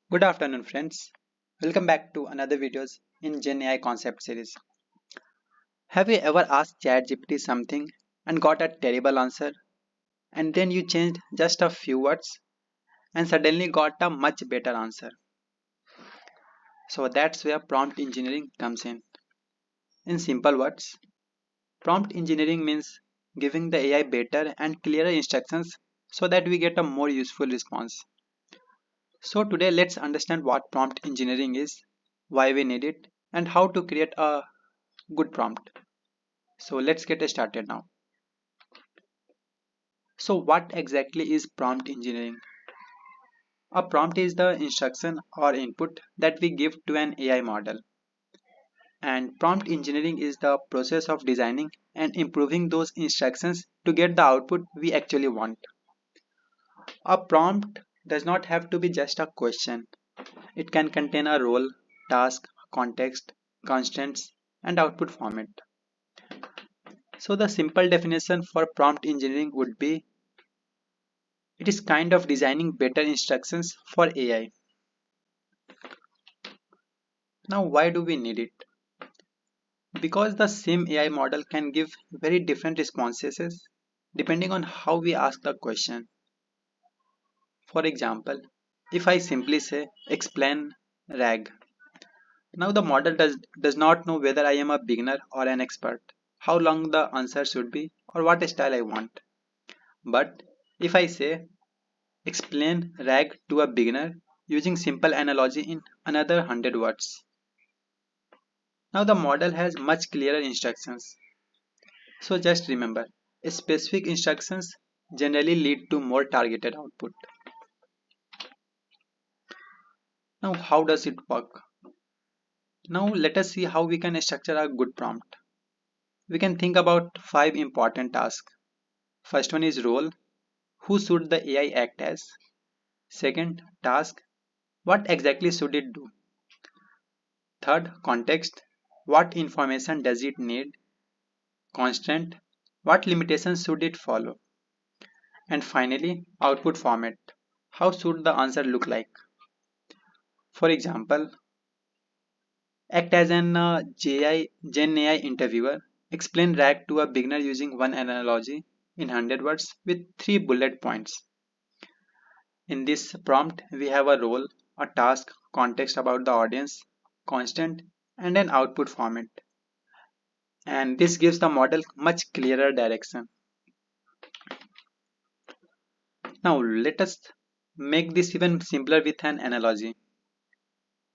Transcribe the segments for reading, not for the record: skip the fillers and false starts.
Good afternoon, friends. Welcome back to another videos in GenAI Concept series. Have you ever asked ChatGPT something and got a terrible answer, and then you changed just a few words and suddenly got a much better answer? So that's where prompt engineering comes in. In simple words, prompt engineering means giving the AI better and clearer instructions so that we get a more useful response. So today let's understand what prompt engineering is, why we need it, and how to create a good prompt. So let's get started now. So what exactly is prompt engineering? A prompt is the instruction or input that we give to an AI model. And prompt engineering is the process of designing and improving those instructions to get the output we actually want. A prompt does not have to be just a question. It can contain a role, task, context, constants, and output format. So the simple definition for prompt engineering would be it is kind of designing better instructions for AI. Now, why do we need it? Because the same AI model can give very different responses depending on how we ask the question. For example, if I simply say explain RAG, now the model does not know whether I am a beginner or an expert, how long the answer should be, or what style I want. But if I say explain RAG to a beginner using simple analogy in another 100 words, now the model has much clearer instructions. So just remember, specific instructions generally lead to more targeted output. Now how does it work? Now let us see how we can structure a good prompt. We can think about 5 important tasks. First one is role. Who should the AI act as? Second, task. What exactly should it do? Third, context. What information does it need? Constraint. What limitations should it follow? And finally, output format. How should the answer look like? For example, act as an Gen AI interviewer. Explain RAG to a beginner using one analogy in 100 words with 3 bullet points. In this prompt, we have a role, a task, context about the audience, constant, and an output format. And this gives the model much clearer direction. Now, let us make this even simpler with an analogy.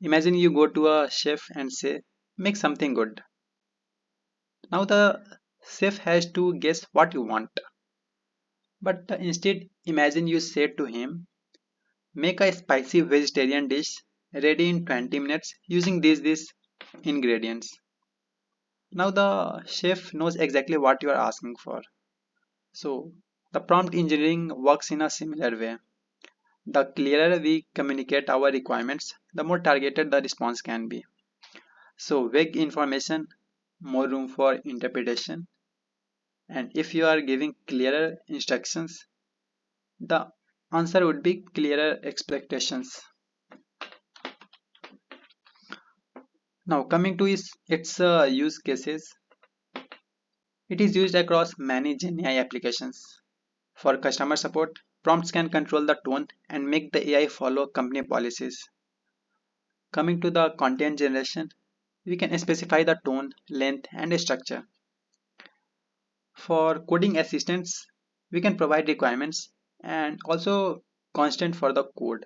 Imagine you go to a chef and say, make something good. Now, the chef has to guess what you want. But instead, imagine you say to him, make a spicy vegetarian dish ready in 20 minutes using these ingredients. Now the chef knows exactly what you are asking for. So the prompt engineering works in a similar way. The clearer we communicate our requirements, the more targeted the response can be. So vague information, more room for interpretation. And if you are giving clearer instructions, the answer would be clearer expectations. Now coming to its use cases, it is used across many GenAI applications. For customer support, prompts can control the tone and make the AI follow company policies. Coming to the content generation, we can specify the tone, length, and structure. For coding assistants, we can provide requirements and also constant for the code.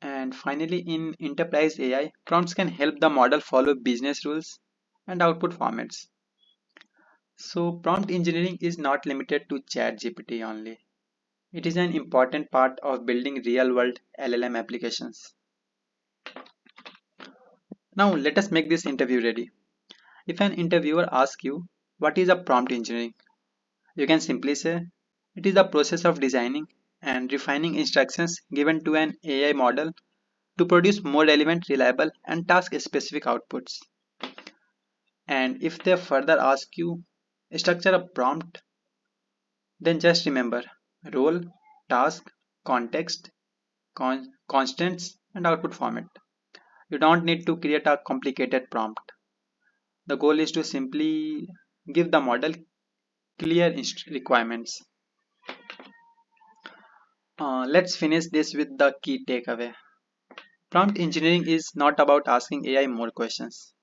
And finally, in enterprise AI, prompts can help the model follow business rules and output formats. So, prompt engineering is not limited to ChatGPT only. It is an important part of building real-world LLM applications. Now, let us make this interview ready. If an interviewer asks you, what is a prompt engineering? You can simply say, it is the process of designing and refining instructions given to an AI model to produce more relevant, reliable, and task-specific outputs. And if they further ask you, structure a prompt, then just remember role, task, context, constants, and output format. You don't need to create a complicated prompt. The goal is to simply give the model clear requirements. Let's finish this with the key takeaway. Prompt engineering is not about asking AI more questions.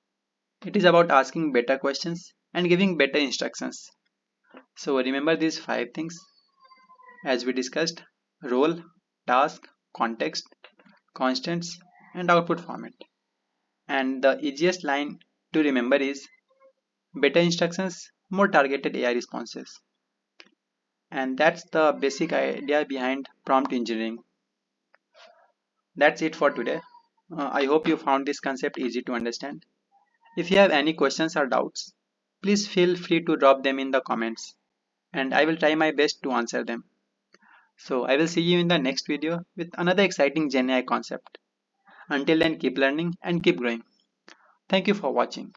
It is about asking better questions and giving better instructions. So remember these five things as we discussed: role, task, context, constants, and output format. And the easiest line to remember is better instructions, more targeted AI responses. And that's the basic idea behind prompt engineering. That's it for today. I hope you found this concept easy to understand. If you have any questions or doubts, please feel free to drop them in the comments and I will try my best to answer them. So I will see you in the next video with another exciting GenAI concept. Until then, keep learning and keep growing. Thank you for watching.